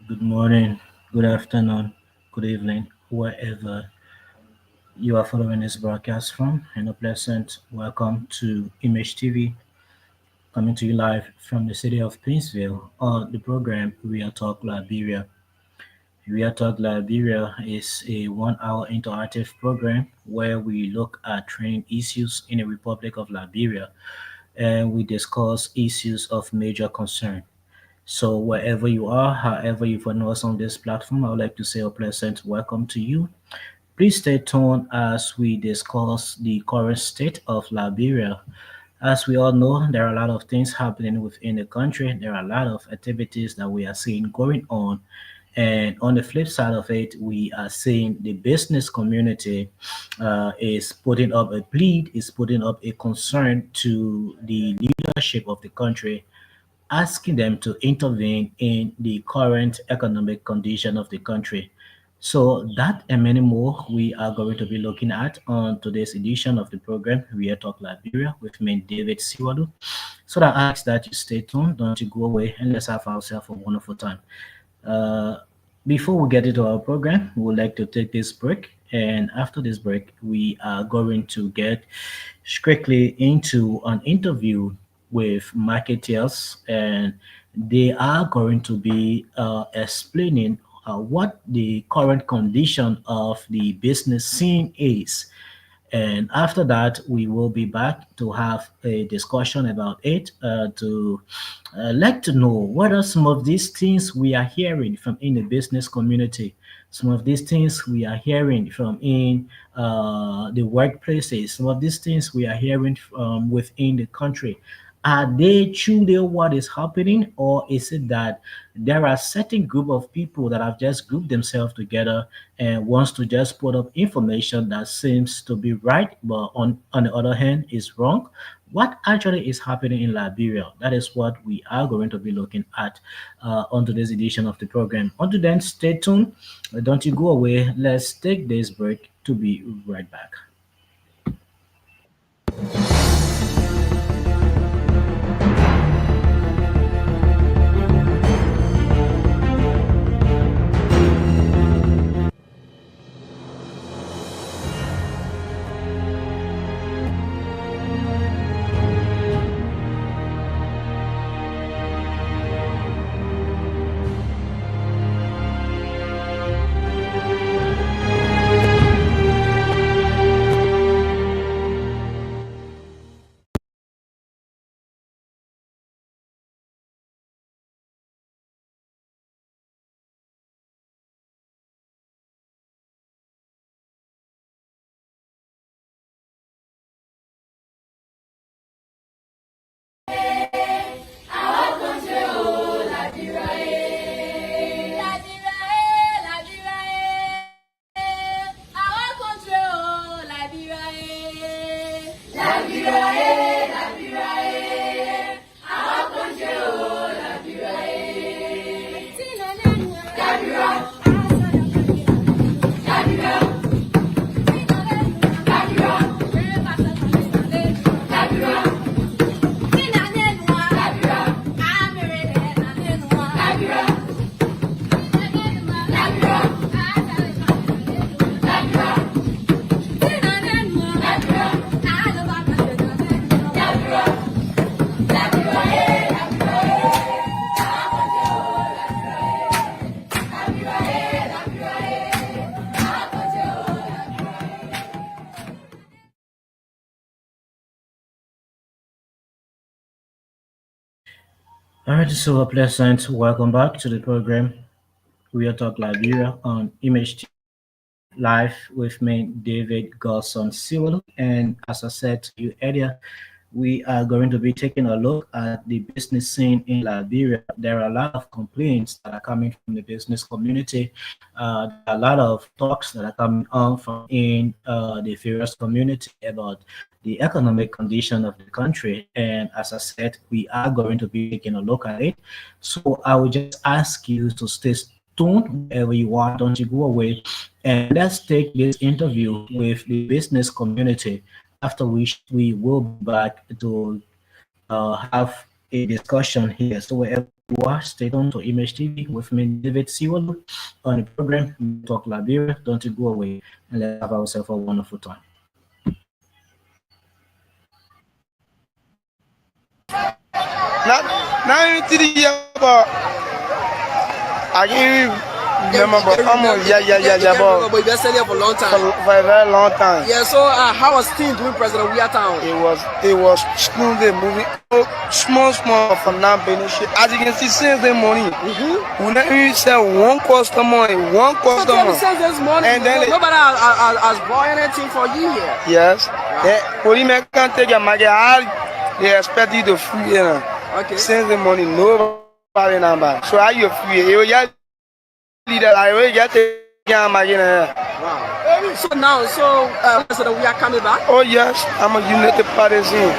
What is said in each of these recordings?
Good morning, good afternoon, good evening, wherever you are following this broadcast from, and a pleasant welcome to Image TV, coming to you live from the city of Princeville on the program Real Talk Liberia. Real Talk Liberia is a 1 hour interactive program where we look at trending issues in the Republic of Liberia and we discuss issues of major concern. So wherever you are, however you find us on this platform, I would like to say a pleasant welcome to you. Please stay tuned as we discuss the current state of Liberia. As we all know, there are a lot of things happening within the country. There are a lot of activities that we are seeing going on. And on the flip side of it, we are seeing the business community is putting up a plea, is putting up a concern to the leadership of the country asking them to intervene in the current economic condition of the country. So that and many more we are going to be looking at on today's edition of the program, Real Talk Liberia, with me, David Siwadu. So that I ask that you stay tuned, don't you go away, and let's have ourselves a wonderful time. Uh, Before we get into our program, we would like to take this break. And after this break, we are going to get strictly into an interview with marketers, and they are going to be explaining what the current condition of the business scene is. And after that, we will be back to have a discussion about it to let to know what are some of these things we are hearing from in the business community, some of these things we are hearing from in the workplaces, some of these things we are hearing from within the country. Are they truly what is happening, or is it that there are certain group of people that have just grouped themselves together and wants to just put up information that seems to be right, but on the other hand is wrong? What actually is happening in Liberia? That is what we are going to be looking at on today's edition of the program. Until then, stay tuned. Don't you go away. Let's take this break to be right back. All right, so a pleasant welcome back to the program. We are Talk Liberia on Image TV live with me, David Garson Sewell. And as I said to you earlier, we are going to be taking a look at the business scene in Liberia. There are a lot of complaints that are coming from the business community. There are a lot of talks that are coming on from in the various community about the economic condition of the country. And as I said, we are going to be taking a look at it. So I will just ask you to stay tuned wherever you are. Don't you go away. And let's take this interview with the business community, after which we will be back to have a discussion here. So wherever Stay tuned to Image TV with me, David Siwalo, on the program Talk Liberia. Don't you go away and let's have ourselves a wonderful time. Now you see the I can't remember, but but you've been staying here for a long time. For a very long time. Yeah, so how was things doing President Weah Town? It was smoothly moving, small for now. As you can see, since the morning, we never even sell one customer. So since this morning, and then nobody has bought anything for you here. Yes, police can't take your market. They expect you to free here. Okay. Since the morning, nobody number. So how you free? You just leader, I will get the market. Wow. So now, President Weah coming back? Oh yes, I'm a United Partisan.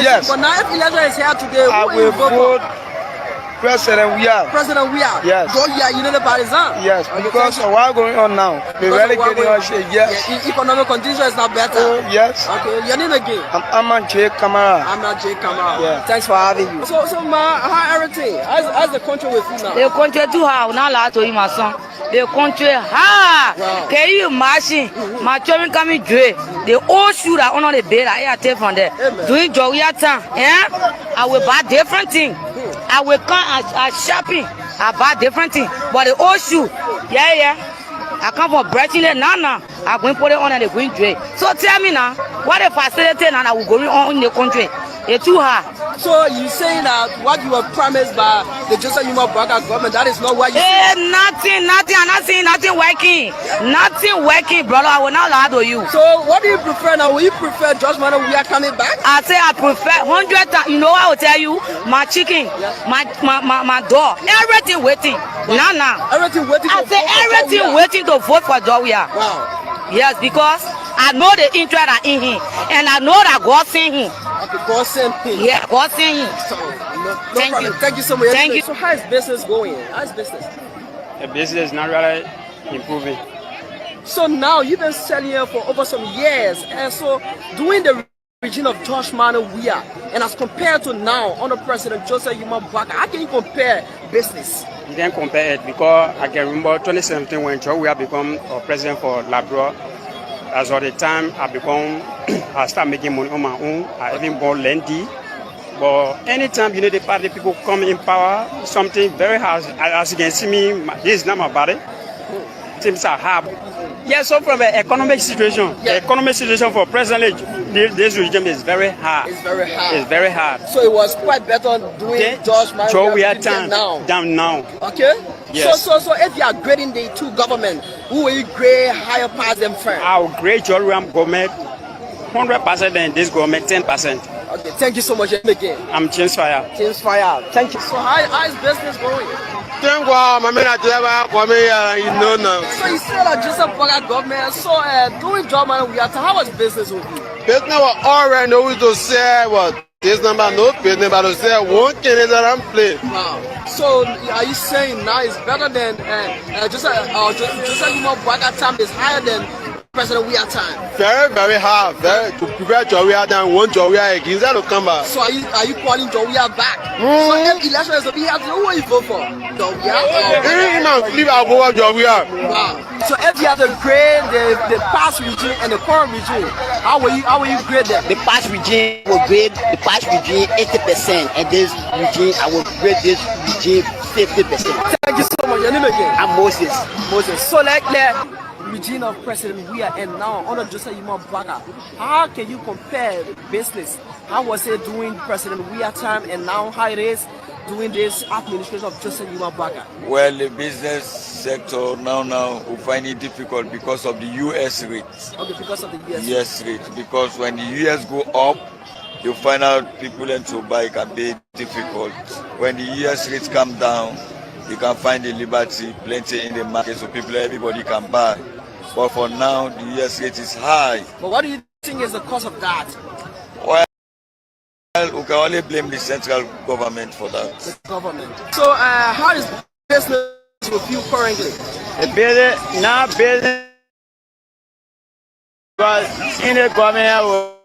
Yes. But now if election is here today, I will vote President Weah. President Weah? Yes. So you are United Partisan? Yes, because of what's going on now. The relegating us, yes. Economic condition is not better? Oh, yes. Okay, your name again? I'm J. Kamara. I'm not J. Kamara. Yeah. Thanks for having you. So how everything? How's the country with you now? The country too hard, not allowed to eat my son. The country hard. Wow. Can you imagine? My children coming dre. The old shoe that under the bed, I take from there. Doing Joya time. Yeah? I will buy different things. I will come and shopping. I buy different things. But the old shoe, yeah. I come from breaching it now. I'm going to put it on and they're going to. So tell me now, what the facility now that will go on in the country? It's too hard. So you saying that what you were promised by the Joseph Yuma Baga government, that is not what you nothing. I'm not seeing nothing working. Nothing working, brother. I will not lie to you. So what do you prefer now? Will you prefer Judge Mano we are coming back? I say I prefer 100. You know what I will tell you? My chicken, my dog, everything waiting. Now. Everything waiting. I say everything waiting to vote for Joya. Wow. Yes, because I know the interest are in him, and I know that God sent him. Okay, God sent him. Yeah, God sent him. So, no Thank problem. you. Thank you so much. Thank you. So how is business going? How's business? The business is not really improving. So now you've been selling here for over some years, and so during the regime of Josh Mano Weah, and as compared to now under President Joseph Yuma Baga, how can you compare business? You can't compare it because I can remember 2017 when Joe Weah become president for Liberia. As of the time I start making money on my own. I even bought Lendy. But anytime the party people come in power, something very hard. As you can see me, this is not my body. Things are hard. Yeah, so from the economic situation, the economic situation for President this regime is very hard. It's very hard. It's very hard. So it was quite better doing Josh Mano Weah down now. Okay. Yes. So if you are grading the two government, who will you grade higher past them first? I'll grade Joe government 100% and this government 10%. Okay, thank you so much again. I'm James Fire. James Fire. Thank you. So how is business going? Thank God, my man, you know now. So you said that Joseph Baga government. So doing job man, how was business with you? Business was already know to say what this number no business, but to say one Canadian and play. Wow. So are you saying now it's better than Joseph Yuma Baga time is higher than President Weah time? Very, very hard. To prepare Joya than one Joya again. That will come back. So are you calling Joya back? So if election is to be held, who will you vote for? Joya? Wow. So if you have to grade the past regime and the current regime, how will you grade them? The past regime will grade the past regime 80%, and this regime I will grade this regime 50%. Thank you so much. Your name again? I'm Moses. So like the regime of President Weah and now under Joseph Yuma Baga, how can you compare business? How was it doing President Weah time and now how it is doing this administration of Joseph Yuma Baga? Well, the business sector now will find it difficult because of the US rate. Okay, because of the US rate. Because when the US go up, you find out people and to buy can be difficult. When the US rates come down, you can find the liberty plenty in the market, so everybody can buy. But for now, the US rate is high. But what do you think is the cause of that? Well, we can only blame the central government for that. The government. So how is business with you currently? The business, now business, but in the government will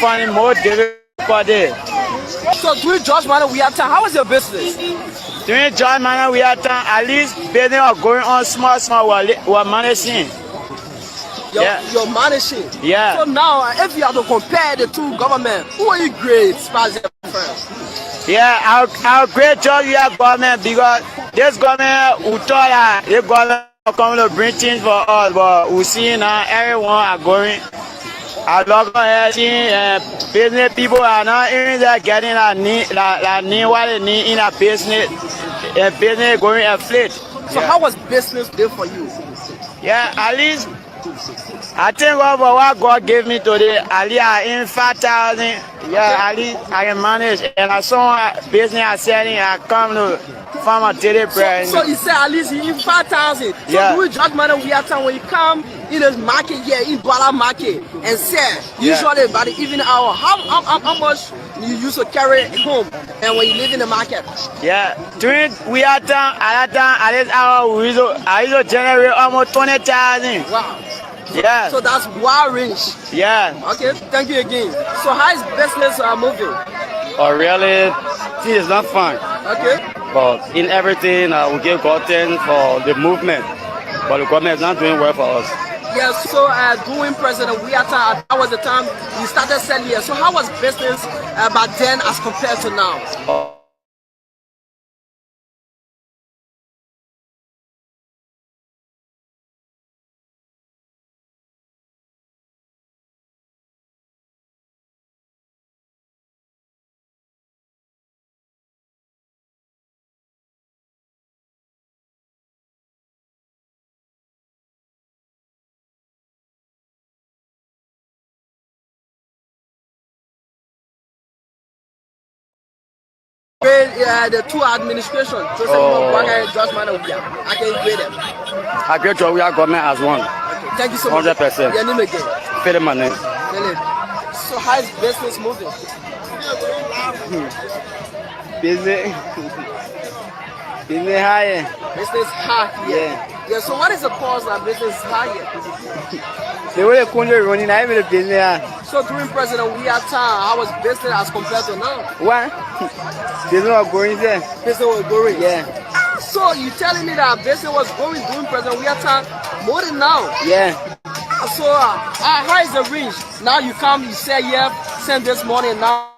find more difficulty. So during George Manor we are time, how was your business? During George Manor we are time, at least business was going on small while managing. You're managing. Yeah. So now, if you have to compare the two governments, who are you great as far as your friends? Yeah, our great job we have government because this government we thought that this government come to bring things for us, but we see now everyone are going. Our local business people are not even there getting what they need in a business. Business going inflate. So how was business there for you? Yeah, at least I think what God gave me today, at least I in 5,000. Yeah, at least I can manage. And I saw business I selling, I come to farm a daily bread. So you say at least you in 5,000. So yeah. Do we George Manor we are time when you come in the market here in Douala market and sell usually by the evening hour, how much you used to carry home and when you live in the market? Yeah, during we are time at this hour I used to generate almost 20,000. Wow. Yeah. So that's wide range. Yeah. Okay, thank you again. So how is business moving? Oh really, this is not fun. Okay. But in everything we give God thanks for the movement. But the government is not doing well for us. Yes, so doing President Wiata, that was the time you started selling here. So how was business back then as compared to now? The two administration, George Manor, I can grade them. I grade we are government as one. Okay, thank you so much. 100%. Your name again? Philip Manet. Philip. So how is business moving? Business high. Business high. Yeah. So what is the cause that business is high here? The way the country running, I will business. So during President Wiata, how was business as compared to now? What? Business was going there. Business was going? Yeah. So you telling me that business was going during President Wiata more than now? Yeah. So how is the range? Now you come, you say send this money, and now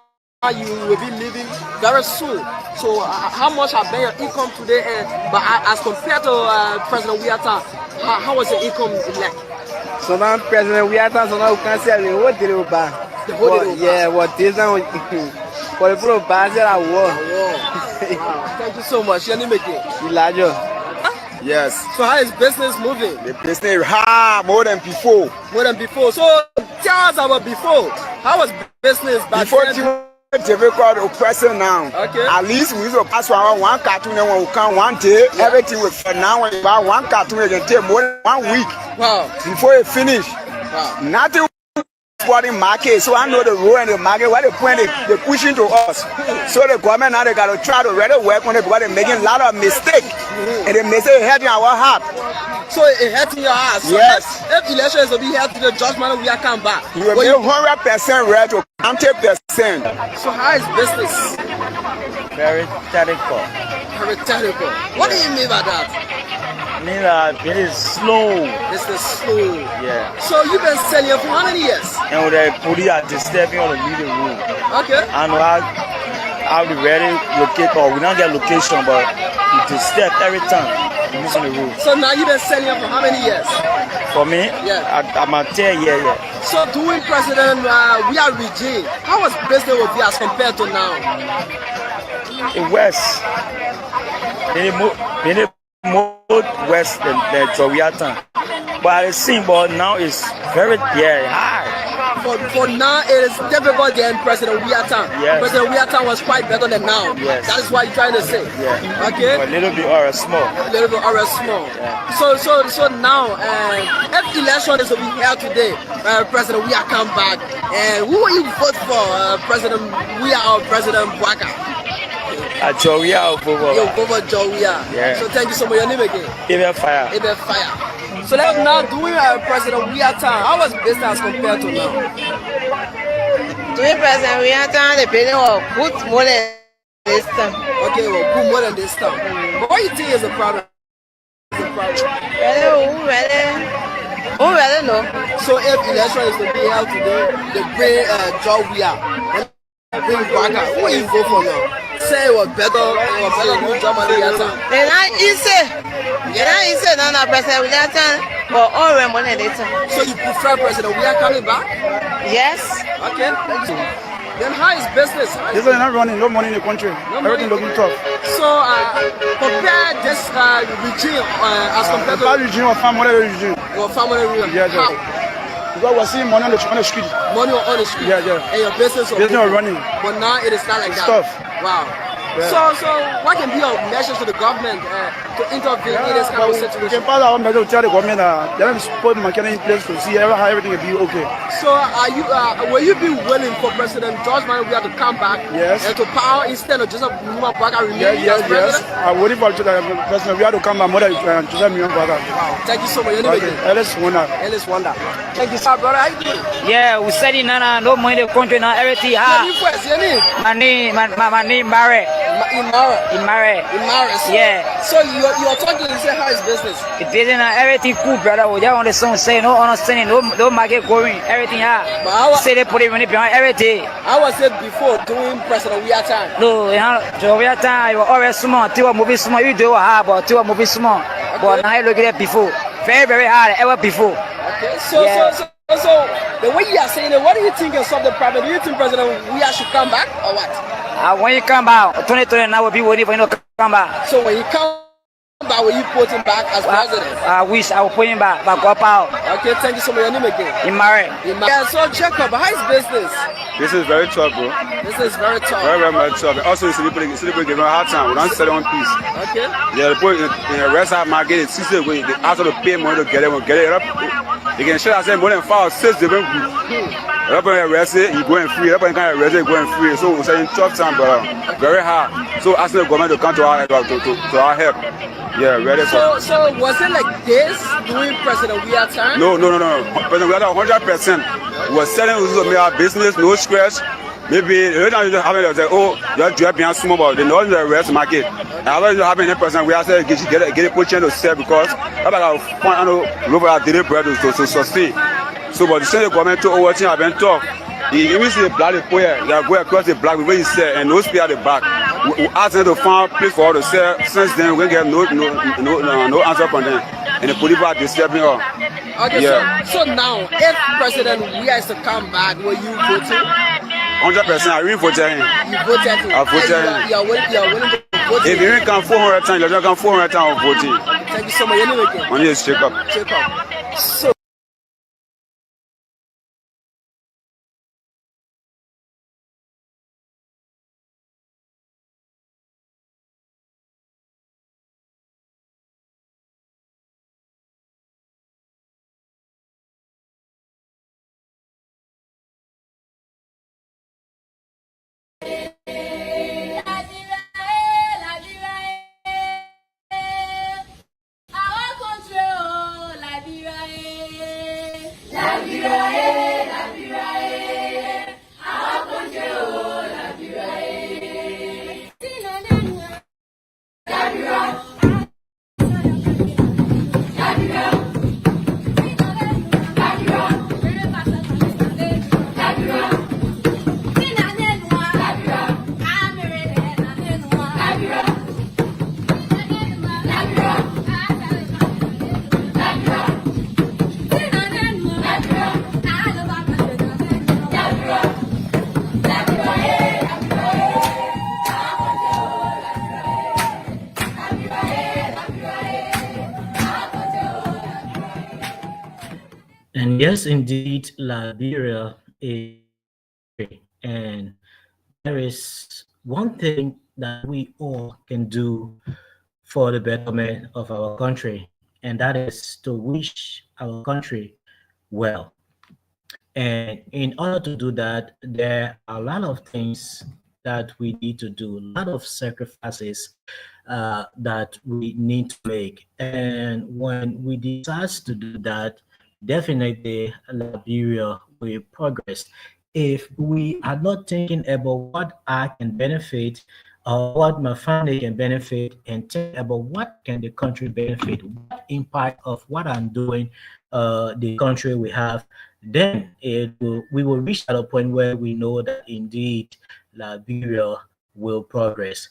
you will be leaving very soon. So how much have been your income today? But as compared to President Wiata, how was your income like? So now President Wiata, so now we can say what did you buy? Yeah, what is now? For the pro pass at war. Thank you so much. Your name again? Elijah. Yes. So how is business moving? The business more than before. More than before. So tell us about before. How was business back then? Difficult oppressor now. Okay. At least we used to pass one cartoon and when we come one day, everything will for now when you buy one cartoon you can take more than 1 week. Wow. Before it finish. Wow. Nothing for the market, so I know the road and the market, what they point they pushing to us. So the government now they gotta try to really work on it because they're making a lot of mistakes. And they may say hurting our heart. So it hurting your heart. So yes. If election is to be held to the George Manor, we are come back. You will be 100% ready to 90%. So how is business? Very technical. Very technical. What do you mean by that? I mean it is slow. It's the slow. Yeah. So you've been selling for how many years? And with the police are disturbing on the meeting room. Okay. And I'll be ready locate or we don't get location but we disturb every time we use on the room. So now you've been selling for how many years? For me? Yeah. I'm a 10 year. So doing President we are regime, how was business with you as compared to now? In West. Many more west than Jowiata. But I see but now it's very high. For now it is difficult than President Wiata. Yes. President Wiata was quite better than now. Yes. That is what you're trying to say. Yeah. Okay. A little bit or small. A little bit or small. Yeah. So now if election is to be held today, President Wia come back, and who will you vote for? President Wia or President Bwaka? Jowia or Bobo. You vote for Jowia. Yeah. So thank you so much. Your name again? Even fire. Even fire. So let's now doing President Wia time. How was business compared to now? Doing President William time, the building was good more than this time. Okay, well, good more than this time. But what you think is the problem? Who really know? So if election is to be held today, they bring Joe Weah, bring Baka. Who will you vote for now? Say it was better than Germany at time. They're not easy. None of President William time, but all more than this time. So you prefer President Weah coming back? Yes. Okay. Then how is business? This is not running, no money in the country. Everything looking tough. So compare this regime as compared to that regime or family regime. Or family regime. Yeah, how? Because we're seeing money on the street. Money on the street. Yeah. And your business are running. But now it is not like it's that. Tough. Wow. Yeah. So what can be your measures to the government to intervene in this kind of situation? We can pass our measures to tell the government they have to put McKenna in place to see how everything will be okay. So will you be willing for President George Weah to come back and to power instead of Joseph Numa Baka remaining as president? Yes. I'm waiting for President Weah to come back more than Joseph Numa Baka. Wow. Thank you so much. Ellis Wonder. Thank you, sir, brother. How you doing? Yeah, we said it now, no money in the country now, everything hard. My name Mare. In Mare. Yeah. So you're talking, you say how is business? The business everything cool, brother. We just want the song say no understanding, no market going, everything hard. Say they put it money behind everything. I was it before doing President Weah time. No, Weah time, you were always small, till movie small, you do hard, but till movie small. But now you look at it before. Very, very hard, ever before. Okay, so the way you are saying it, what do you think is of the problem? Do you think President Weah should come back or what? When you come back, 2020 now will be waiting for you to come back. So when you come back, will you put him back as president? I wish I would put him back up out. Okay, thank you so much. Your name again? Imare. Yeah, so Jacob, how is business? This is very tough, bro. This is very tough. Very, very much tough. Also, it's people giving a hard time. We don't sell one piece. Okay. Yeah, the people in the rest of the market, it's they ask to pay money to get it, They can share say more than 5 or 6 different groups. You going free. You going free. So we're saying tough time, but very hard. So asking the government to come to our help. Yeah, ready. So was it like this during President Weah time? No. President Weah 100%. Was selling our business, no stress. Maybe every time you have it, say, oh, you're dropping small, but they know the rest market. And after you have any person, we have said get a position to sell because I'm like a daily bread to sustain. So, but the same government to overthink have been tough. Even see the black player, they are going across the black when you sell and no spear at the back. We ask them to find place for all to sell. Since then, we get no answer from them. And the police are disturbing us. Okay, yeah. So now, if President Weah is to come back, will you vote him? 100%, I really voted him. You voted him? I voted him. You are willing to vote him? If you can 400 times, you can 400 times of voting. Thank you so much. Your name again? My name is Jacob. So And yes, indeed, Liberia is, and there is one thing that we all can do for the betterment of our country, and that is to wish our country well. And in order to do that, there are a lot of things that we need to do, a lot of sacrifices that we need to make. And when we decide to do that, definitely Liberia will progress. if we are not thinking about what I can benefit or what my family can benefit, and think about what can the country benefit, what impact of what I'm doing the country we have, then we will reach at a point where we know that indeed Liberia will progress.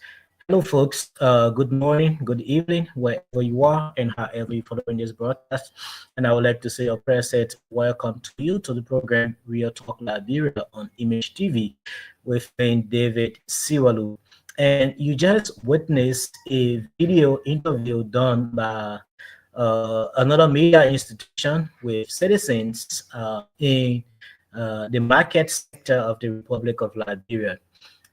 Hello, folks. Good morning, good evening, wherever you are and however you're following this broadcast. And I would like to say a present welcome to you to the program Real Talk Liberia on Image TV with me, David Siwalu. And you just witnessed a video interview done by another media institution with citizens in the market sector of the Republic of Liberia.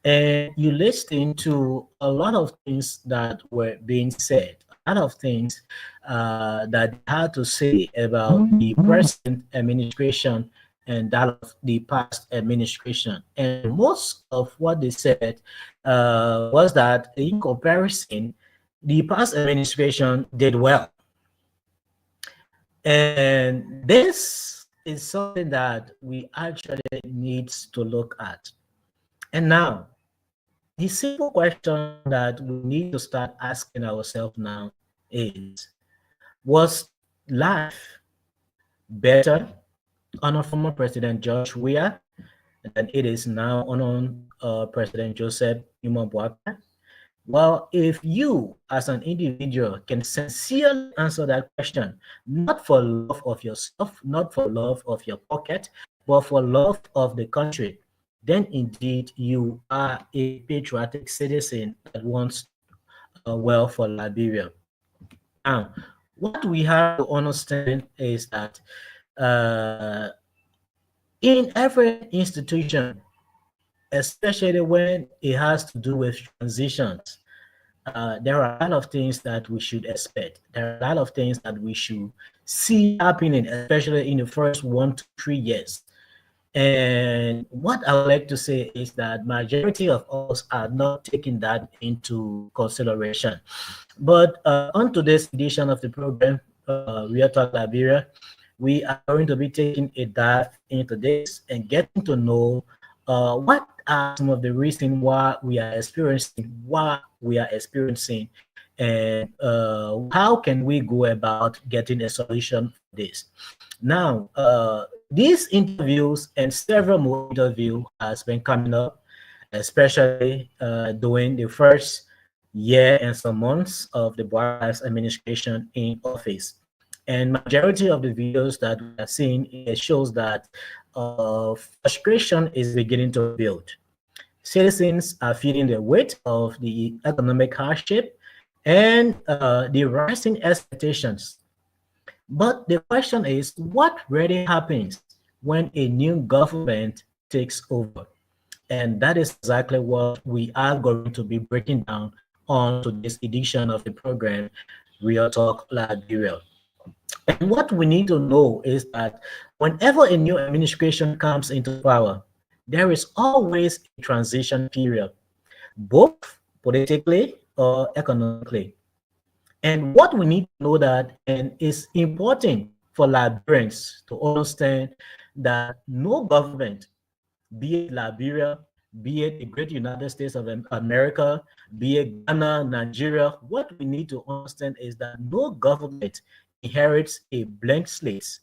And you listened to a lot of things that were being said, a lot of things that they had to say about the present administration and that of the past administration. And most of what they said was that in comparison, the past administration did well. And this is something that we actually need to look at. And now, the simple question that we need to start asking ourselves now is, was life better under former President George Weah than it is now under President Joseph Boakai? Well, if you as an individual can sincerely answer that question, not for love of yourself, not for love of your pocket, but for love of the country, then indeed you are a patriotic citizen that wants well for Liberia. Now, what we have to understand is that uh, in every institution, especially when it has to do with transitions, there are a lot of things that we should expect. There are a lot of things that we should see happening, especially in the first 1 to 3 years. And what I would like to say is that majority of us are not taking that into consideration. But on today's edition of the program, Real Talk Liberia, we are going to be taking a dive into this and getting to know what are some of the reasons why we are experiencing what we are experiencing, and how can we go about getting a solution for this. Now, these interviews and several more interviews has been coming up, especially during the first year and some months of the Buhari's administration in office. And majority of the videos that we are seeing, it shows that frustration is beginning to build. Citizens are feeling the weight of the economic hardship and the rising expectations. But the question is, what really happens when a new government takes over? And that is exactly what we are going to be breaking down on today's edition of the program, Real Talk Liberia. And what we need to know is that whenever a new administration comes into power, there is always a transition period, both politically or economically. And what we need to know that, and it's important for Liberians to understand that no government, be it Liberia, be it the great United States of America, be it Ghana, Nigeria, what we need to understand is that no government inherits a blank slate.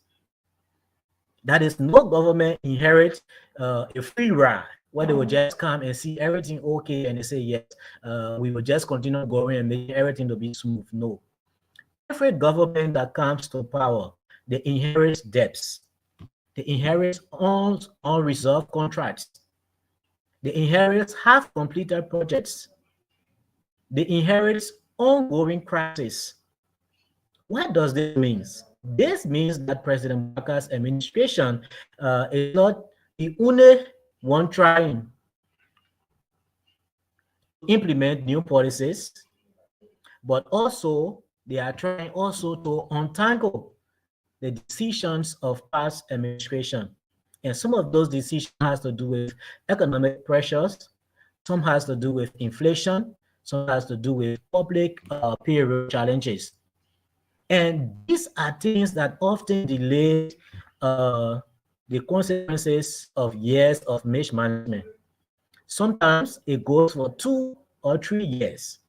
That is, no government inherits a free ride where they will just come and see everything okay and they say, yes, we will just continue going and making everything to be smooth. No. Every government that comes to power, they inherit debts. They inherit unresolved contracts. They inherit half-completed projects. They inherit ongoing crises. What does this mean? This means that President Baka's administration is not the only one trying to implement new policies, but also they are trying also to untangle the decisions of past administration. And some of those decisions has to do with economic pressures, some has to do with inflation, some has to do with public payroll challenges. And these are things that often delay the consequences of years of mismanagement. Sometimes it goes for 2 or 3 years,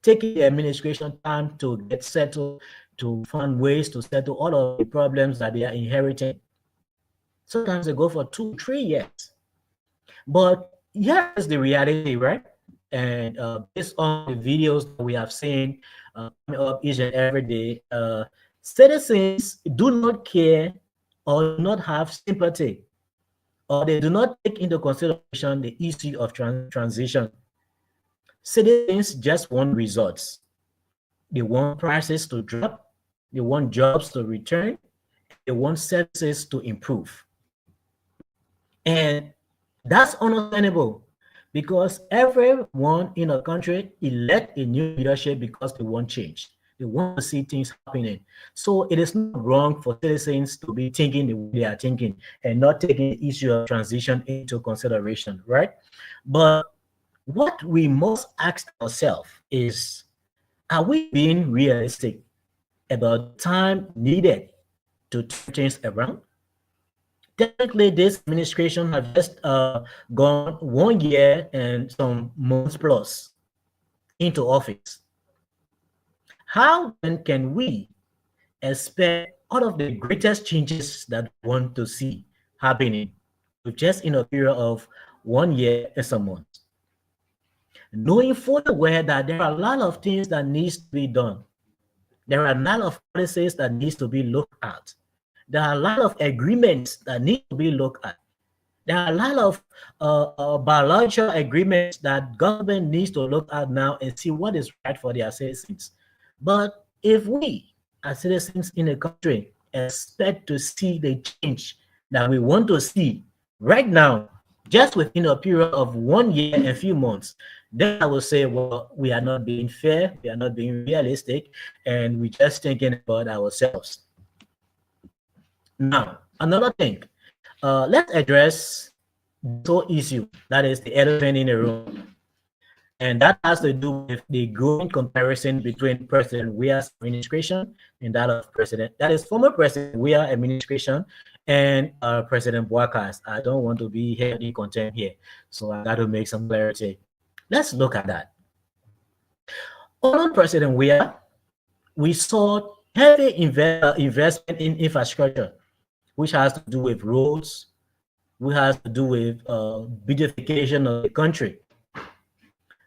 taking the administration time to get settled, to find ways to settle all of the problems that they are inheriting. Sometimes they go for 2, 3 years. But here is the reality, right? And based on the videos that we have seen coming up each and every day, citizens do not care or do not have sympathy, or they do not take into consideration the issue of transition. Citizens just want results. They want prices to drop, they want jobs to return, they want services to improve. And that's understandable because everyone in a country elect a new leadership because they want change. They want to see things happening. So it is not wrong for citizens to be thinking the way they are thinking and not taking the issue of transition into consideration, right? But what we must ask ourselves is, are we being realistic about time needed to turn things around? Technically, this administration have just gone 1 year and some months plus into office. How then can we expect all of the greatest changes that we want to see happening with just in a period of 1 year and some months? Knowing fully well that there are a lot of things that needs to be done. There are a lot of policies that needs to be looked at. There are a lot of agreements that need to be looked at. There are a lot of bilateral agreements that government needs to look at now and see what is right for their citizens. But if we, as citizens in a country, expect to see the change that we want to see right now, just within a period of 1 year and a few months, then I will say, well, we are not being fair, we are not being realistic, and we're just thinking about ourselves. Now, another thing, let's address the whole issue that is the elephant in the room, and that has to do with the growing comparison between President Weah's administration and that is former President Weah administration and President Boakas. I don't want to be held in contempt here, so I got to make some clarity. Let's look at that. Under President Weah, we saw heavy investment in infrastructure, which has to do with roads, which has to do with beautification of the country.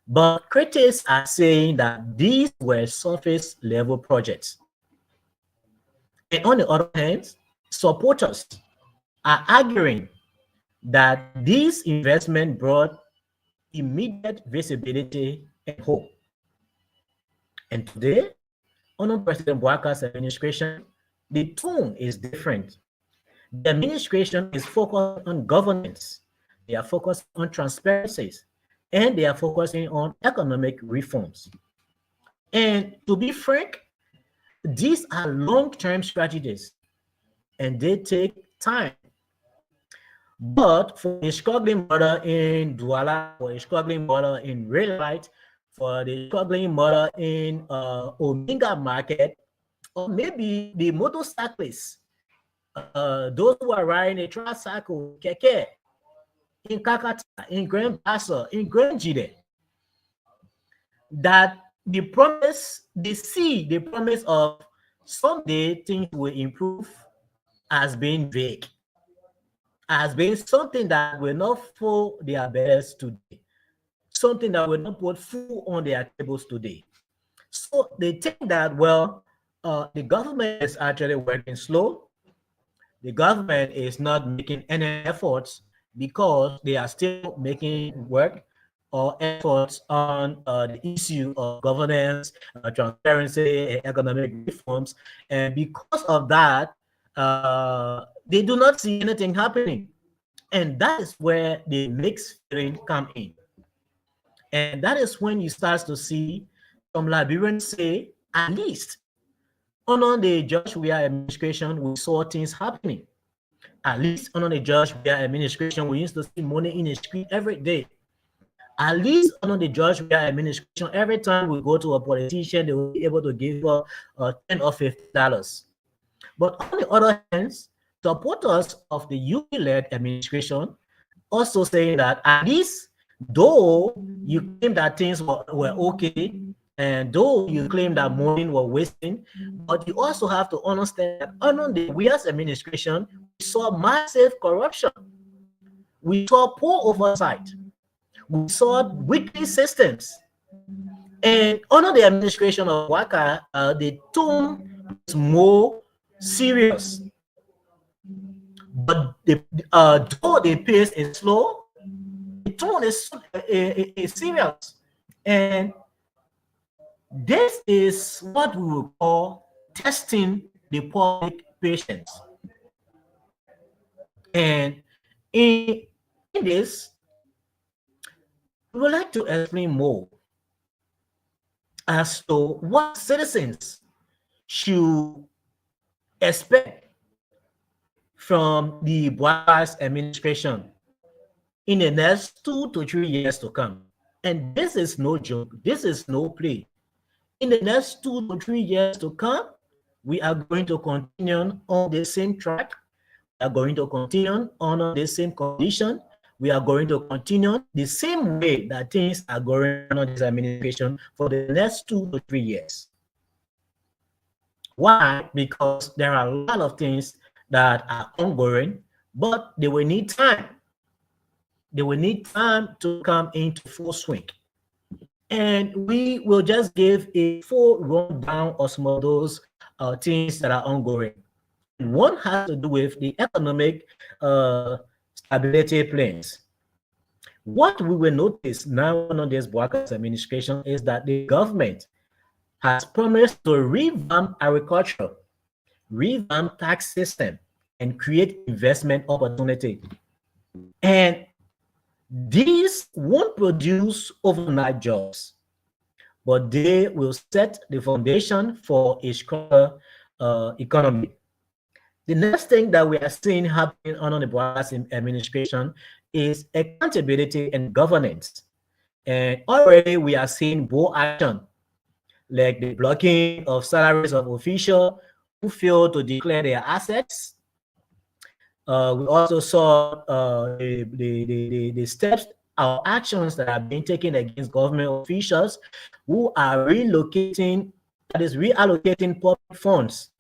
But critics are saying that these were surface level projects. And on the other hand, supporters are arguing that this investment brought immediate visibility and hope. And today, under President Boakas' administration, the tone is different. The administration is focused on governance. They are focused on transparencies, and they are focusing on economic reforms. And to be frank, these are long-term strategies, and they take time. But for a struggling mother in Douala, for a struggling mother in Real Light, for the struggling mother in Omega Market, or maybe the motorcyclists, those who are riding a tricycle, keke, in Kakata, in Grand Bassa, in Grand Jide, that the promise, they see the promise of someday things will improve as being vague, as being something that will not fill their bellies today, something that will not put food on their tables today. So they think that, well, the government is actually working slow. The government is not making any efforts because they are still making work or efforts on the issue of governance, transparency, and economic reforms. And because of that, they do not see anything happening. And that is where the mixed feeling come in. And that is when you start to see some Liberians say, at least under the George Weah administration, we saw things happening. At least under the George Weah administration, we used to see money in the street every day. At least under the George Weah administration, every time we go to a politician, they will be able to give us $10 or $50. But on the other hand, supporters of the UP-led administration also saying that at least though you claim that things were okay, and though you claim that money were wasting, but you also have to understand that under the WIA's administration, we saw massive corruption. We saw poor oversight. We saw weekly systems. And under the administration of Waka, the tone is more serious. But though the pace is slow, the tone is serious. And this is what we will call testing the public patience. And in this, we would like to explain more as to what citizens should expect from the Buhari's administration in the next 2 to 3 years to come. And this is no joke. This is no play. In the next 2 to 3 years to come, we are going to continue on the same track. We are going to continue on the same condition. We are going to continue the same way that things are going on this administration for the next 2 to 3 years. Why? Because there are a lot of things that are ongoing, but they will need time. They will need time to come into full swing. And we will just give a full rundown of some of those things that are ongoing. One has to do with the economic stability plans. What we will notice now under this Buhari's administration is that the government has promised to revamp agriculture, revamp tax system, and create investment opportunity. And these won't produce overnight jobs, but they will set the foundation for a stronger economy. The next thing that we are seeing happening under the Buhari's administration is accountability and governance. And already we are seeing bold action, like the blocking of salaries of officials who fail to declare their assets. We also saw the steps or actions that are being taken against government officials who are reallocating public funds.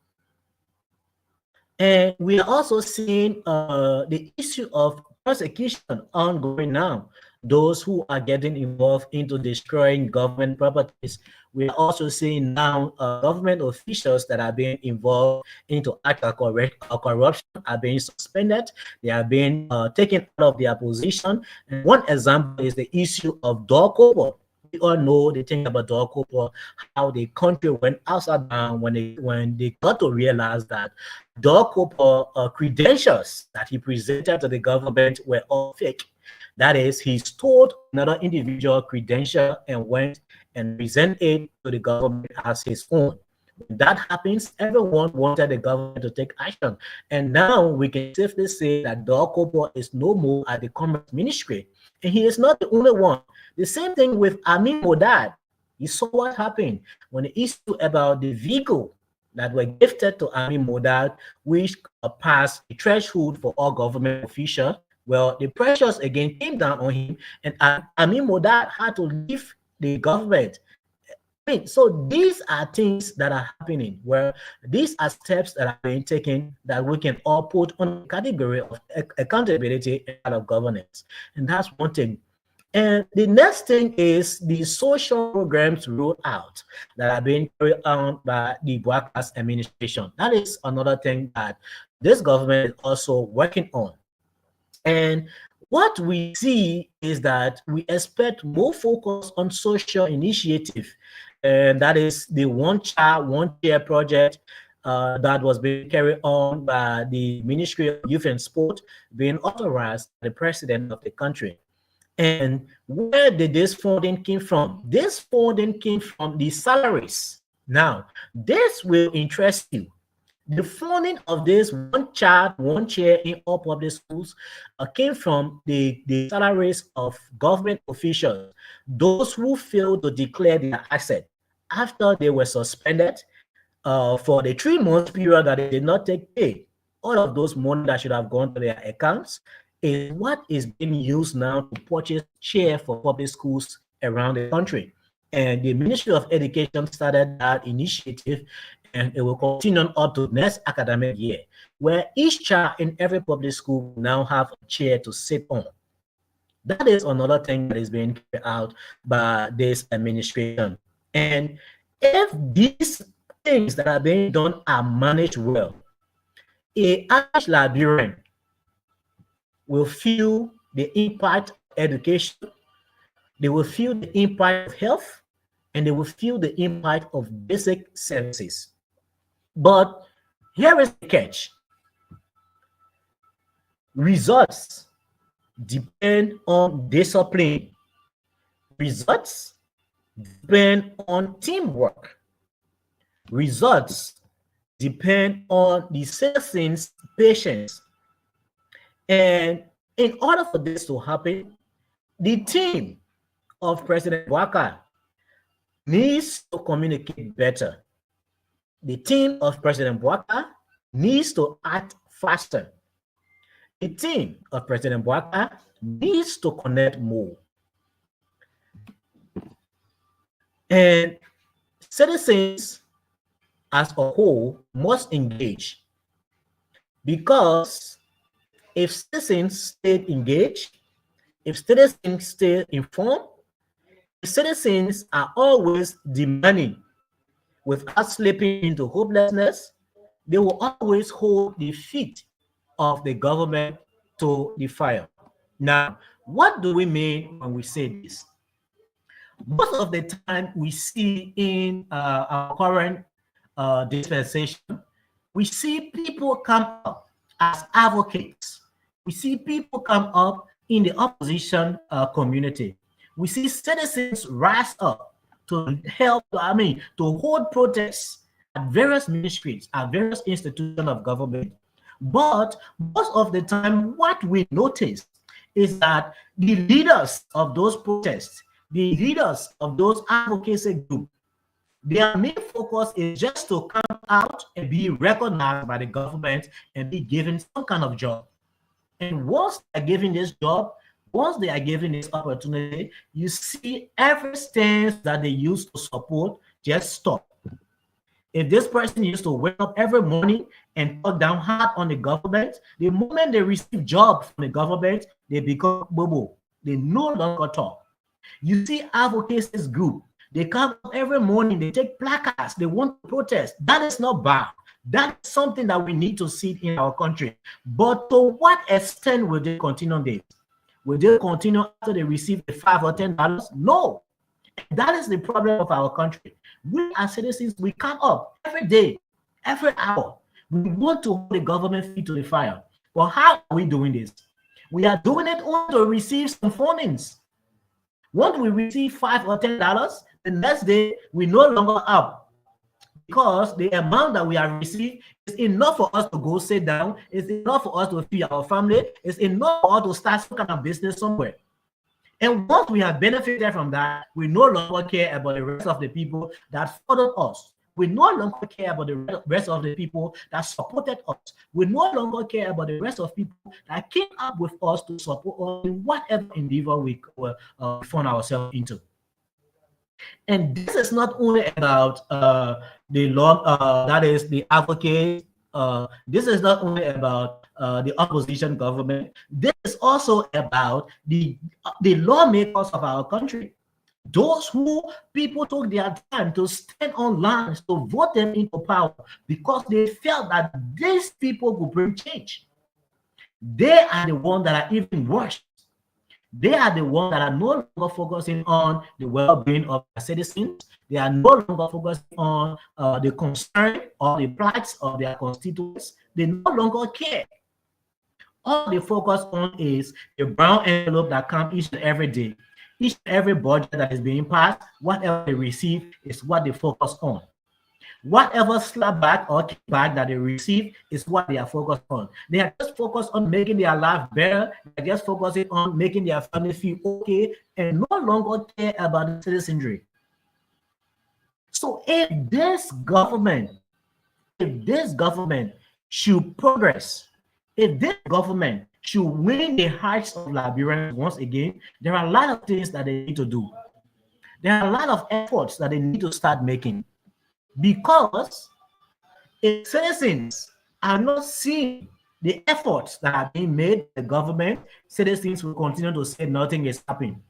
And we are also seeing the issue of prosecution ongoing now. Those who are getting involved into destroying government properties. We are also seeing now government officials that are being involved into actual corruption are being suspended. They are being taken out of their position. And one example is the issue of Dorkopo. We all know the thing about Dorkopo, how the country went upside down when they got to realize that Dorkopo credentials that he presented to the government were all fake. That is, he stole another individual credential and went and presented it to the government as his own. When that happens, everyone wanted the government to take action. And now we can safely say that Dorkopo is no more at the Commerce Ministry. And he is not the only one. The same thing with Amin Modad. You saw what happened when the issue about the vehicle that were gifted to Amin Modad, which passed the threshold for all government officials. Well, the pressures again came down on him, and Amin Modad had to leave the government. So these are things that are happening, where these are steps that are being taken that we can all put on the category of accountability and of governance. And that's one thing. And the next thing is the social programs rolled out that are being carried on by the Buhari's administration. That is another thing that this government is also working on. And what we see is that we expect more focus on social initiative, and that is the One Child, One Chair project that was being carried on by the Ministry of Youth and Sport, being authorized by the president of the country. And where did this funding came from? This funding came from the salaries. Now, this will interest you. The funding of this One Child, One Chair in all public schools came from the salaries of government officials, those who failed to declare their asset after they were suspended for the 3 month period that they did not take pay. all of those money that should have gone to their accounts is what is being used now to purchase chair for public schools around the country. And the Ministry of Education started that initiative, and it will continue on up to next academic year, where each child in every public school will now have a chair to sit on. That is another thing that is being carried out by this administration. And if these things that are being done are managed well, a average Liberian will feel the impact of education, they will feel the impact of health, and they will feel the impact of basic services. But here is the catch. Results depend on discipline. Results depend on teamwork. Results depend on the citizens' patience. And in order for this to happen, the team of President Waka needs to communicate better. The team of President Waka needs to act faster. The team of President Waka needs to connect more. And citizens as a whole must engage, because if citizens stay engaged, if citizens stay informed, if citizens are always demanding without slipping into hopelessness, they will always hold the feet of the government to the fire. Now, what do we mean when we say this? Most of the time we see in our current dispensation, we see people come up as advocates. We see people come up in the opposition community. We see citizens rise up to help, to hold protests at various ministries, at various institutions of government. But most of the time, what we notice is that the leaders of those protests, the leaders of those advocacy groups, their main focus is just to come out and be recognized by the government and be given some kind of job. And once they're given this job, once they are given this opportunity, you see every stance that they use to support just stop. If this person used to wake up every morning and talk down hard on the government, the moment they receive job from the government, they become bobo. They no longer talk. You see advocacy group, they come up every morning, they take placards, they want to protest. That is not bad. That is something that we need to see in our country. But to what extent will they continue this? Will they continue after they receive the $5 or $10? No. That is the problem of our country. We as citizens, we come up every day, every hour. We want to hold the government feet to the fire. But how are we doing this? We are doing it only to receive some fundings. Once we receive $5 or $10, the next day we no longer up, because the amount that we have received is enough for us to go sit down, it's enough for us to feed our family, it's enough for us to start some kind of business somewhere. And once we have benefited from that, we no longer care about the rest of the people that followed us. We no longer care about the rest of the people that supported us. We no longer care about the rest of people that came up with us to support us in whatever endeavor we found ourselves into. And this is not only about the law, that is the advocate. This is not only about the opposition government. This is also about the lawmakers of our country. Those who people took their time to stand on lines to vote them into power because they felt that these people could bring change. They are the ones that are even worse. They are the ones that are no longer focusing on the well-being of their citizens. They are no longer focusing on the concern or the plights of their constituents. They no longer care. All they focus on is the brown envelope that comes each and every day. Each and every budget that is being passed, whatever they receive is what they focus on. Whatever slapback or kickback that they receive is what they are focused on. They are just focused on making their life better. They're just focusing on making their family feel okay and no longer care about the citizenry. So if this government should progress, if this government should win the hearts of Liberians once again, there are a lot of things that they need to do. There are a lot of efforts that they need to start making, because if citizens are not seeing the efforts that are being made by the government, citizens will continue to say nothing is happening.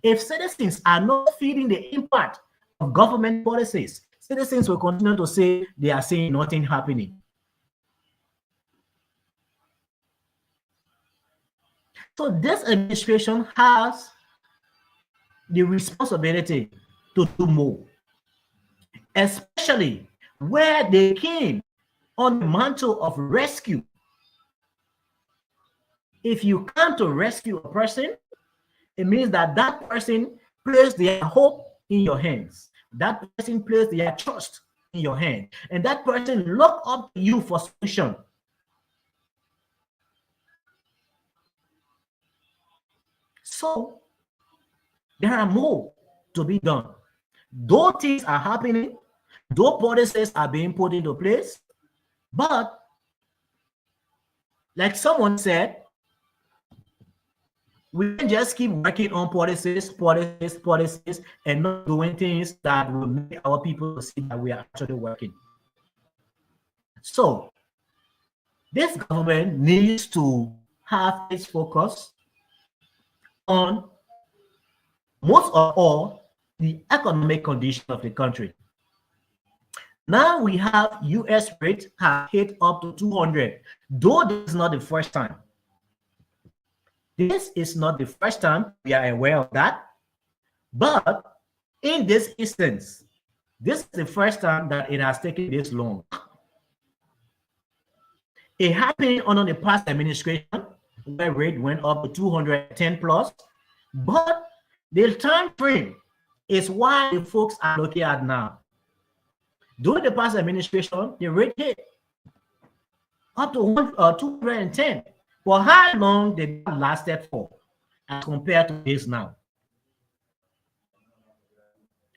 If citizens are not feeling the impact of government policies, citizens will continue to say they are seeing nothing happening. So this administration has the responsibility to do more, especially where they came on the mantle of rescue. If you come to rescue a person, it means that that person placed their hope in your hands. That person placed their trust in your hand. And that person looked up to you for solution. So there are more to be done. Though things are happening, though policies are being put into place, but like someone said, we can just keep working on policies, and not doing things that will make our people see that we are actually working. So this government needs to have its focus on, most of all, the economic condition of the country. Now we have US rate have hit up to 200, though this is not the first time. This is not the first time, we are aware of that. But in this instance, this is the first time that it has taken this long. It happened under the past administration, where rate went up to 210 plus, but the time frame is why the folks are looking at now. During the past administration, the rate hit up to 210. For how long did that lasted for, as compared to this now?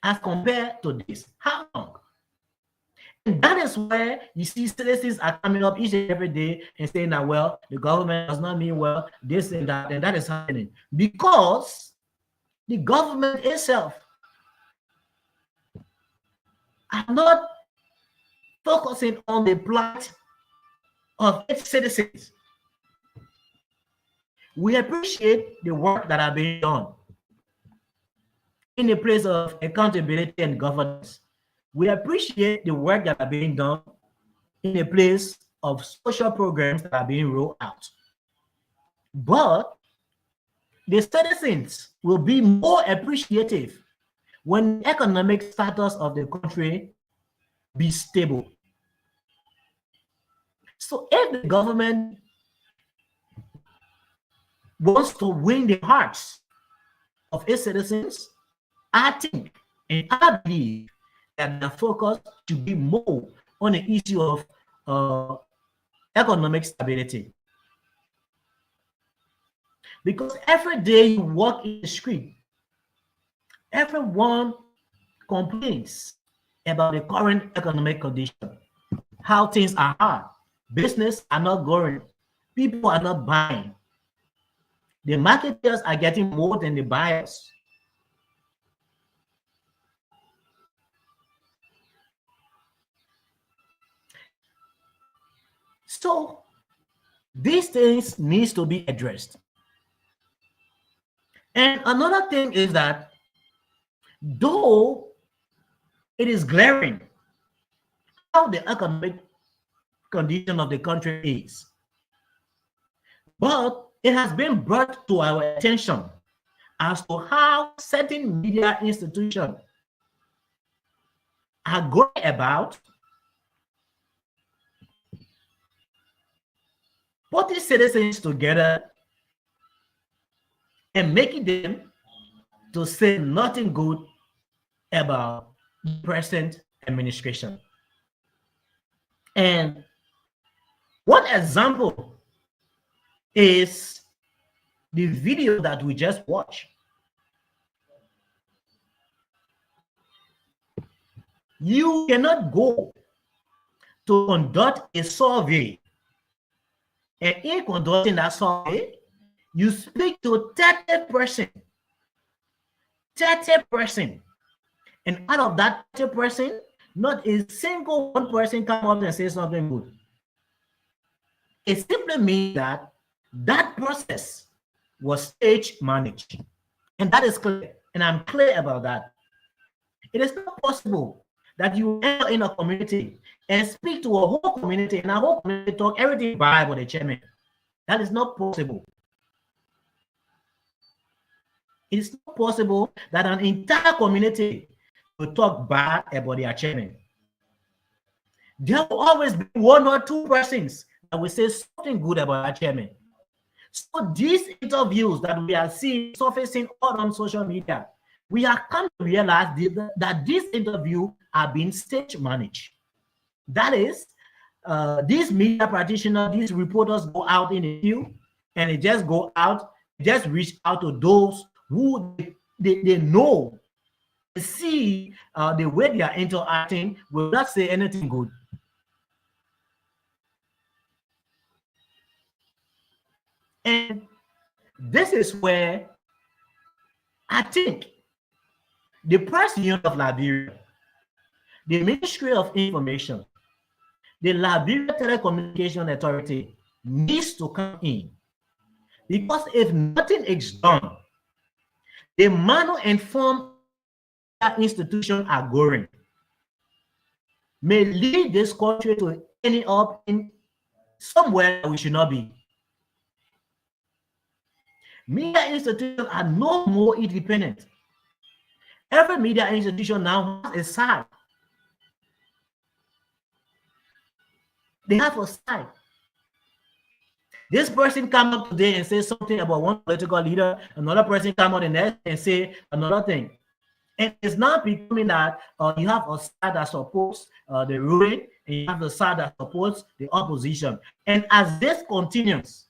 As compared to this, how long? And that is where you see citizens are coming up each and every day and saying that, well, the government does not mean well, this and that is happening. Because the government itself are not focusing on the plight of its citizens. We appreciate the work that are being done in the place of accountability and governance. We appreciate the work that are being done in the place of social programs that are being rolled out. But the citizens will be more appreciative when the economic status of the country be stable. So if the government wants to win the hearts of its citizens, I think and I believe that the focus should be more on the issue of economic stability. Because every day you walk in the street, everyone complains about the current economic condition, how things are hard, business are not going, people are not buying. The marketers are getting more than the buyers. So these things needs to be addressed. And another thing is that though it is glaring how the economic condition of the country is, but it has been brought to our attention as to how certain media institutions are going about putting citizens together and making them to say nothing good about the present administration. And one example is the video that we just watched. You cannot go to conduct a survey And in conducting that survey, you speak to 30%. 30%. And out of that 30%, not a single one person come up and say something good. It simply means that that process was stage managed. And that is clear. And I'm clear about that. It is not possible that you enter in a community and speak to a whole community and a whole community talk everything bad about the chairman. That is not possible. It is not possible that an entire community will talk bad about their chairman. There will always be one or two persons that will say something good about our chairman. So these interviews that we are seeing surfacing all on social media, we have come to realize that these interviews are being stage managed. That is, these media practitioners, these reporters go out in the field and they just go out, just reach out to those who they know, they see the way they are interacting will not say anything good. And this is where I think the Press Union of Liberia, the Ministry of Information, the Liberia Telecommunication Authority needs to come in. Because if nothing is done, the manner and form that institutions are going may lead this country to end up in somewhere we should not be. Media institutions are no more independent. Every media institution now has a side. They have a side. This person come up today and say something about one political leader, another person come out the next and say another thing. And it's now becoming that you have a side that supports the ruling, and you have the side that supports the opposition. And as this continues,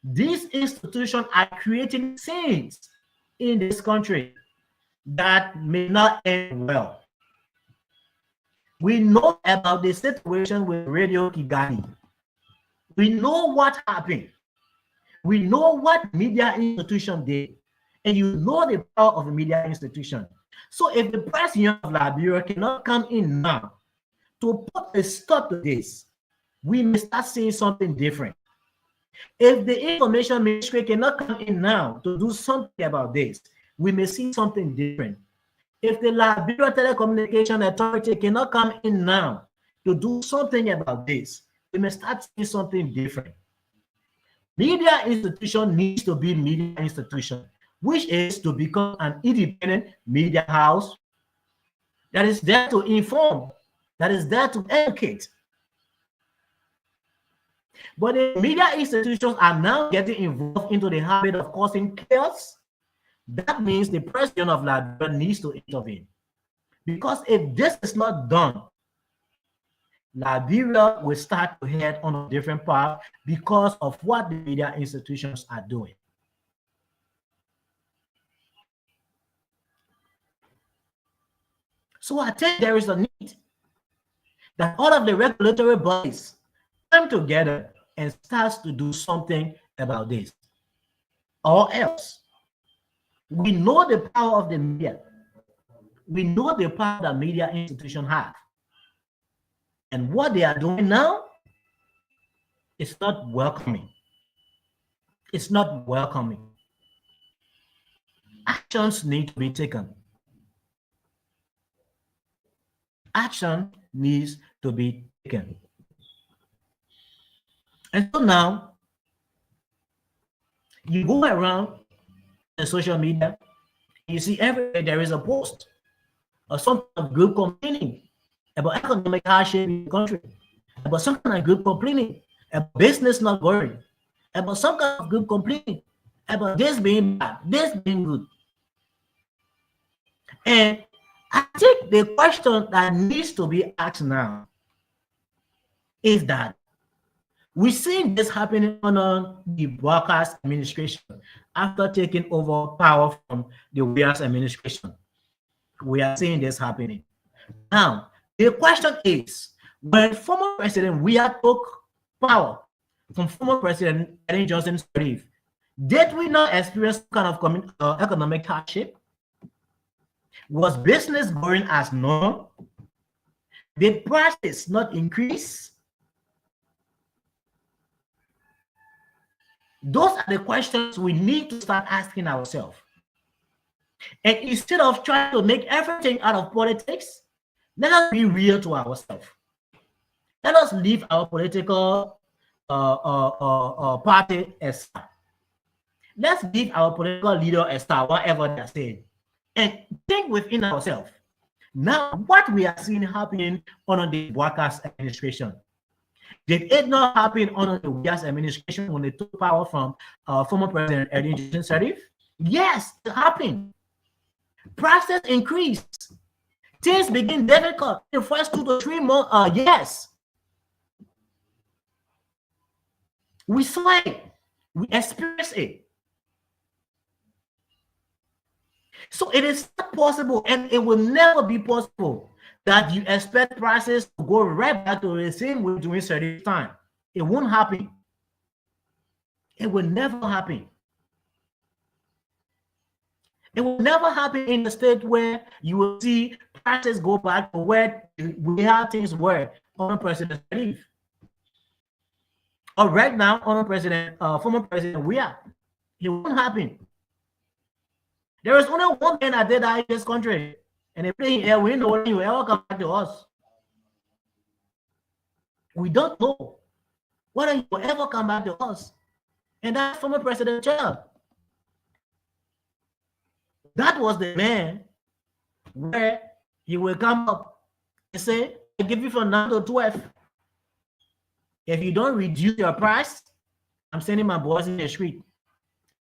these institutions are creating scenes in this country that may not end well. We know about the situation with Radio Kigali. We know what happened. We know what media institution did. And you know the power of a media institution. So if the Press Union of Liberia cannot come in now to put a stop to this, we may start seeing something different. If the Information Ministry cannot come in now to do something about this, we may see something different. If the Liberia Telecommunication Authority cannot come in now to do something about this, we may start seeing something different. Media institution needs to be media institution, which is to become an independent media house that is there to inform, that is there to educate. But the media institutions are now getting involved into the habit of causing chaos. That means the President of Liberia needs to intervene. Because if this is not done, Liberia will start to head on a different path because of what the media institutions are doing. So I think there is a need that all of the regulatory bodies come together and start to do something about this. Or else, we know the power of the media. We know the power that media institutions have. And what they are doing now is not welcoming. It's not welcoming. Actions need to be taken. Action needs to be taken. And so now, you go around the social media, you see everywhere there is a post or some kind of group complaining about economic hardship in the country, about some kind of group complaining about business not going, about some kind of group complaining about this being bad, this being good. And I think the question that needs to be asked now is that we're seeing this happening on the broadcast administration after taking over power from the Williams administration. We are seeing this happening. Now, the question is, when former President Weah took power, from former President Ellen Johnson Sirleaf, did we not experience kind of economic hardship? Was business going as normal? Did prices not increase? Those are the questions we need to start asking ourselves. And instead of trying to make everything out of politics, let us be real to ourselves. Let us leave our political party aside. Let's leave our political leader aside, whatever they're saying, and think within ourselves. Now, what we are seeing happening under the Bouakas administration, did it not happen under the Wias administration when they took power from former President Ellen Johnson Sirleaf? Yes, it happened. Prices increased. Things begin difficult in the first 2 to 3 months. Yes. We saw it. We experienced it. So it is not possible, and it will never be possible, that you expect prices to go right back to the same way during certain time. It won't happen. It will never happen. It will never happen in a state where you will see prices go back to where we have things were under President Sirleaf. Or right now, under former President Weah. It won't happen. There is only one man that did that in this country, and if we don't know when he will ever come back to us. We don't know whether he will ever come back to us, and that's former President Child. That was the man where he will come up and say, I give you from 9 to 12. If you don't reduce your price, I'm sending my boys in the street.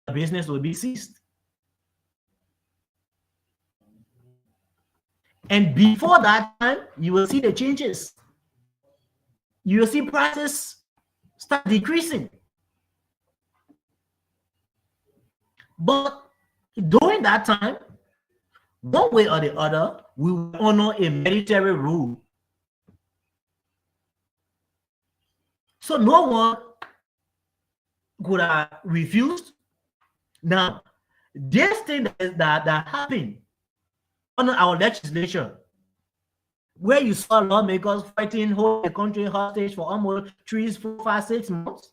The business will be ceased. And before that time, you will see the changes. You will see prices start decreasing. But during that time, one way or the other, we will honor a military rule. So no one could have refused. Now, this thing that happened under our legislation, where you saw lawmakers fighting hold the country hostage for almost 3, 4, 5, 6 months,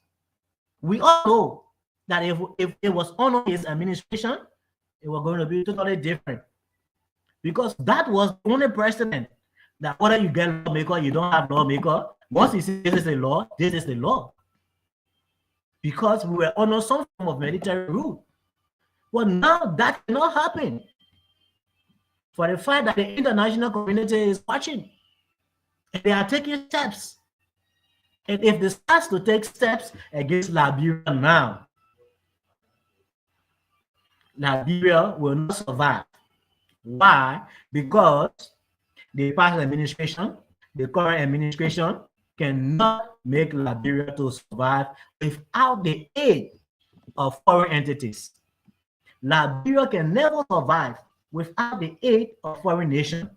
we all know that if it was under his administration, it was going to be totally different. Because that was the only precedent that whether you get lawmaker, you don't have lawmaker, once you see this is the law, this is the law. Because we were under some form of military rule. But now that cannot happen. For the fact that the international community is watching, and they are taking steps. And if they start to take steps against Liberia now, Liberia will not survive. Why? Because the past administration, the current administration, cannot make Liberia to survive without the aid of foreign entities. Liberia can never survive without the aid of foreign nations.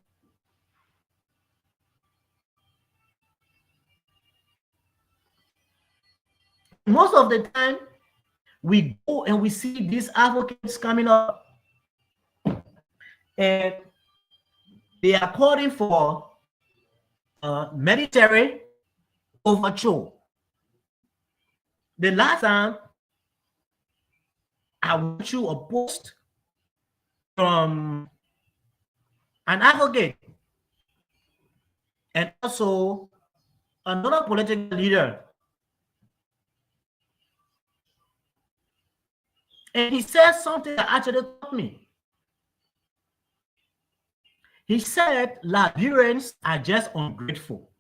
Most of the time, we go and we see these advocates coming up, and they are calling for military overthrow. The last time I went through a post from an advocate and also another political leader, and he said something that actually caught me. He said Liberians are just ungrateful.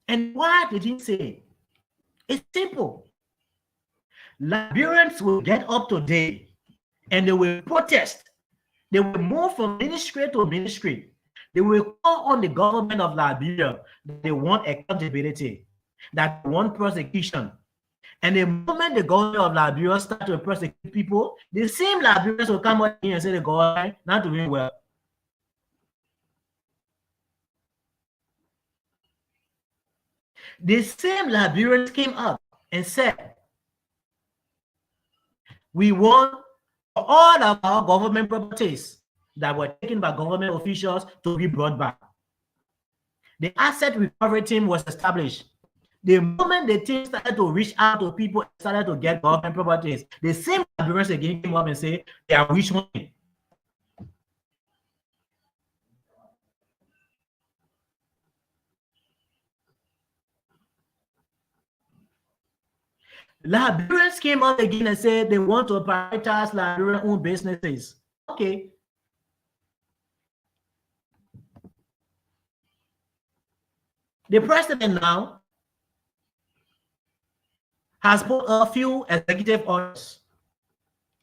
And why did he say it? It's simple. Liberians will get up today and they will protest. They will move from ministry to ministry. They will call on the government of Liberia that they want accountability, that they want prosecution. And the moment the government of Liberia start to prosecute people, the same Liberians will come out here and say the government not doing well. The same Liberians came up and said, we want all of our government properties that were taken by government officials to be brought back. The asset recovery team was established. The moment the team started to reach out to people and started to get government properties, the same Liberians again came up and say they are rich money. Liberians came up again and said they want to prioritize Liberian-owned businesses. Okay. The president now has put a few executive orders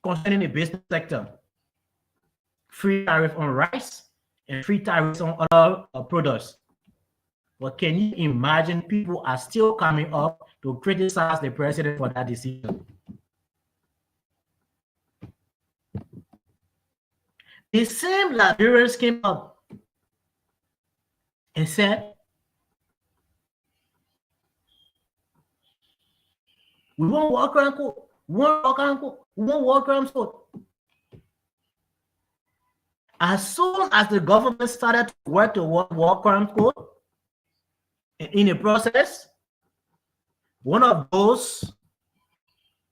concerning the business sector. Free tariff on rice and free tariffs on other products. But can you imagine people are still coming up to criticize the president for that decision? The same Liberians came up and said, we want war crime code, we want war crime code, we want war crimes code. As soon as the government started to work toward war crime code, in the process, one of those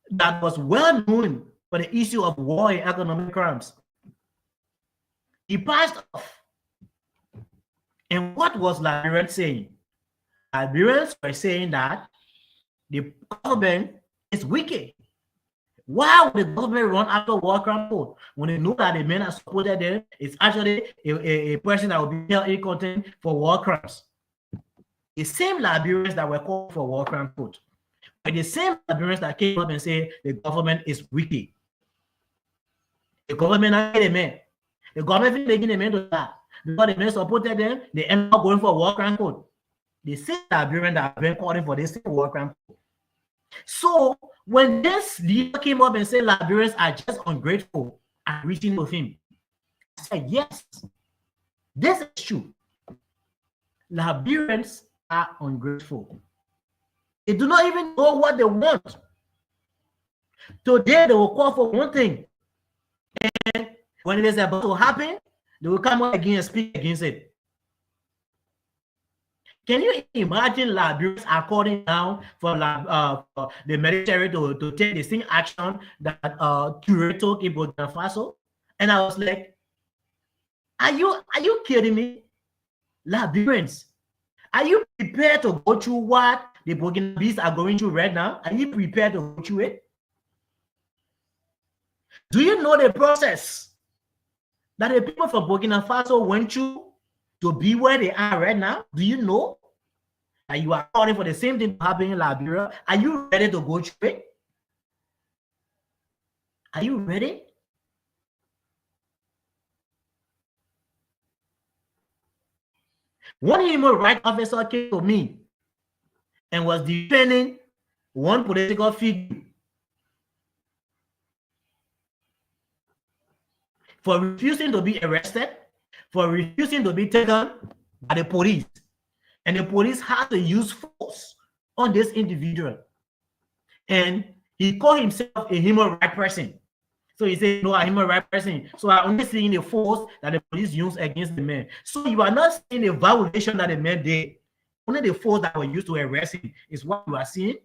that was well known for the issue of war and economic crimes, he passed off. And what was Liberians saying? Liberians were saying that the government is wicked. Why would the government run after war crime code when they know that the men that supported them is actually a person that will be held in contempt for war crimes? The same Liberians that were called for war crime code, but the same Liberians that came up and say the government is wicked. The government not the men. The government making the men to that. Because the men supported them, they end up going for war crime code. The same Liberians that have been calling for this war crime code. So when this leader came up and said Liberians are just ungrateful and reaching with him, I said, yes, this is true. Liberians are ungrateful. They do not even know what they want. Today they will call for one thing, and when it is about to happen, they will come up again and speak against it. Can you imagine Liberians are calling down for the military to take the same action that Toure took in Burkina Faso? And I was like, are you kidding me? Liberians, are you prepared to go through what the Burkinabés are going through right now? Are you prepared to go through it? Do you know the process that the people from Burkina Faso went through to be where they are right now? Do you know that you are calling for the same thing to happen in Liberia? Are you ready to go through it? Are you ready? One human rights officer came to me and was defending one political figure for refusing to be arrested, for refusing to be taken by the police. And the police had to use force on this individual. And he called himself a human rights person. So he said, no, I'm a human rights person. So I'm only seeing the force that the police used against the man. So you are not seeing the violation that the man did. Only the force that was used to arrest him is what you are seeing.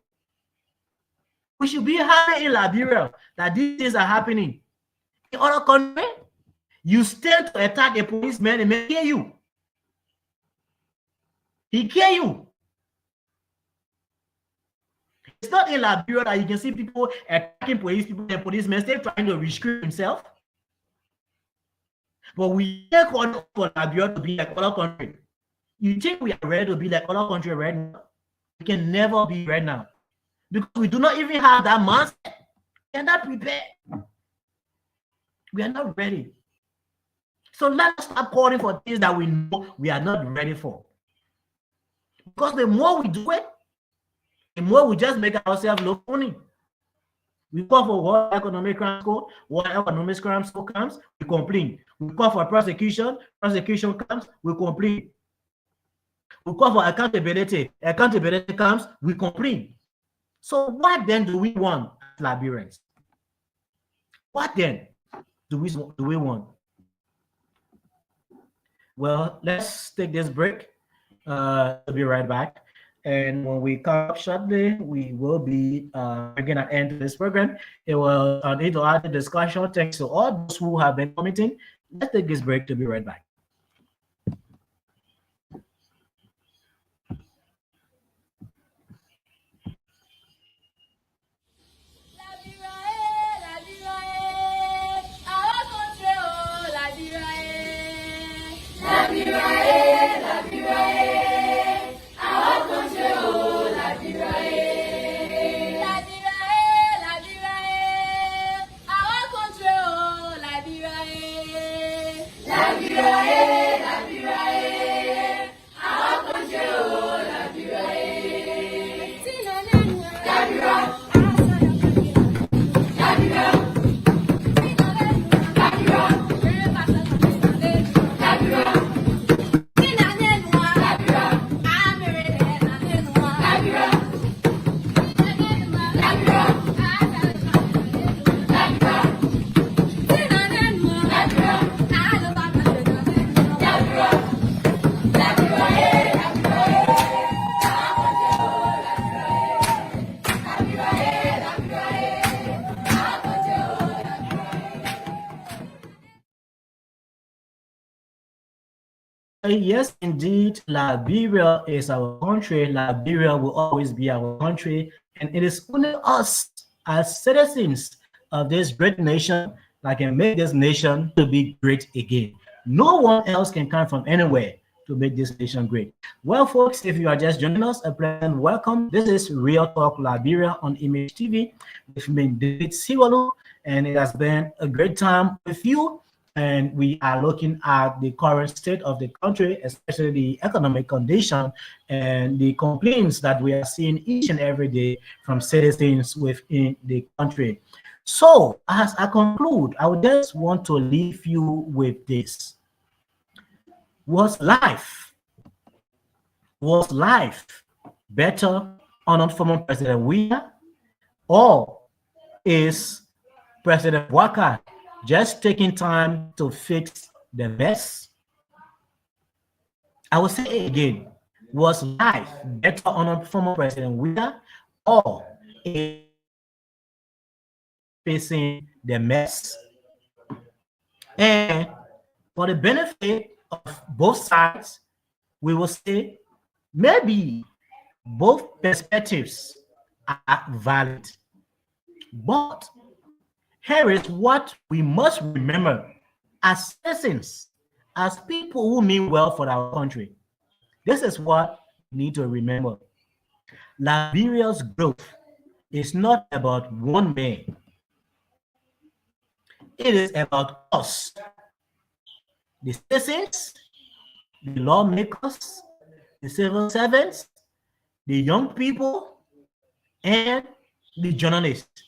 We should be happy in Liberia that these things are happening. In other countries, you stand to attack a policeman and may kill you. He kill you. It's not in Liberia that you can see people attacking police people and policemen still trying to restrain himself. But we can't call for Liberia to be like other countries. You think we are ready to be like other countries right now? We can never be right now. Because we do not even have that mindset. We are not prepared. We are not ready. So let's stop calling for things that we know we are not ready for. Because the more we do it, the more we just make ourselves look funny. We call for what economic crimes code, what economic crimes code comes, we complain. We call for prosecution comes, we complain. We call for accountability. Accountability comes, we complain. So what then do we want as Liberians? What then do we want? Well, let's take this break. We'll be right back. And when we come up shortly, we will be bringing an end to this program. It will lead to other discussion. Thanks to all those who have been commenting. Let's take this break to be right back. Yes, indeed, Liberia is our country. Liberia will always be our country. And it is only us as citizens of this great nation that can make this nation to be great again. No one else can come from anywhere to make this nation great. Well, folks, if you are just joining us, a pleasant welcome. This is Real Talk Liberia on Image TV with me, David Siwalu, and it has been a great time with you. And we are looking at the current state of the country, especially the economic condition and the complaints that we are seeing each and every day from citizens within the country. So, as I conclude, I would just want to leave you with this. Was life better under former President Weah, or is President Walker just taking time to fix the mess? I will say it again. Was life better under former President Weah, or is facing the mess? And for the benefit of both sides, we will say maybe both perspectives are valid. But here is what we must remember as citizens, as people who mean well for our country. This is what we need to remember. Liberia's growth is not about one man. It is about us, the citizens, the lawmakers, the civil servants, the young people, and the journalists,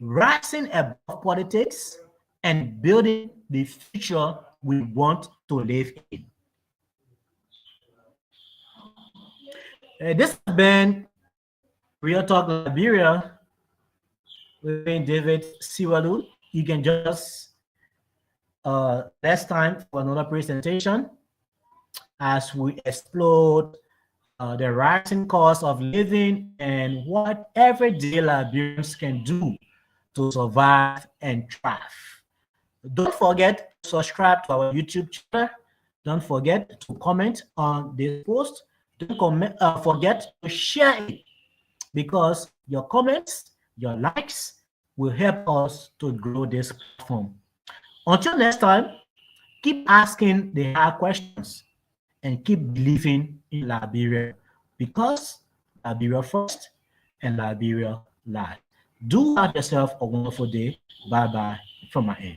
rising above politics and building the future we want to live in. This has been Real Talk Liberia with David Siwalu. You can just next time for another presentation as we explore the rising cost of living and what everyday Liberians can do to survive and thrive. Don't forget to subscribe to our YouTube channel. Don't forget to comment on this post. Don't forget to share it, because your comments, your likes will help us to grow this platform. Until next time, keep asking the hard questions and keep believing in Liberia, because Liberia first and Liberia life. Do have yourself a wonderful day. Bye-bye from my end.